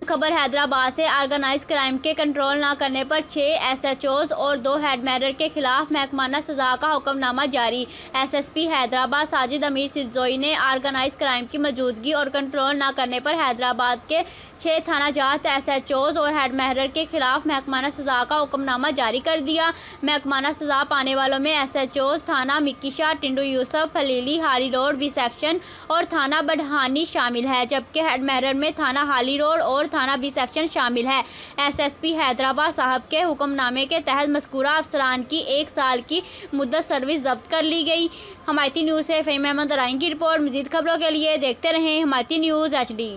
खबर हैदराबाद से। Organise crime के कंट्रोल न करने पर 6 SHOs और 2 हेड मेडर के खिलाफ महकमाना सजा का हुक्मनामा जारी। SSP हैदराबाद साजिद अमीर सिद्दोई ने ऑर्गेनाइज क्राइम की मौजूदगी और कंट्रोल न करने पर हैदराबाद के 6 थाना जात SHOs और हेड मेडर के खिलाफ महकमाना सजा का हुक्मनामा जारी कर दिया। महकमाना सजा पाने वालों में SHOs थाना मिक्कीशाह, टिंडू यूसुफ, फलीली, हाली रोड बी सेक्शन और थाना बढ़ानी शामिल है, जबकि हेड मेडर में थाना हाली रोड और थाना बी सेक्शन शामिल है। SSP हैदराबाद साहब के हुक्मनामे के तहत मज़कूरा अफसरान की 1 साल की मुद्दत सर्विस जब्त कर ली गई। हमायती न्यूज़ से फ़हीम अहमद राइन की रिपोर्ट। मज़ीद खबरों के लिए देखते रहें हमायती न्यूज़ HD।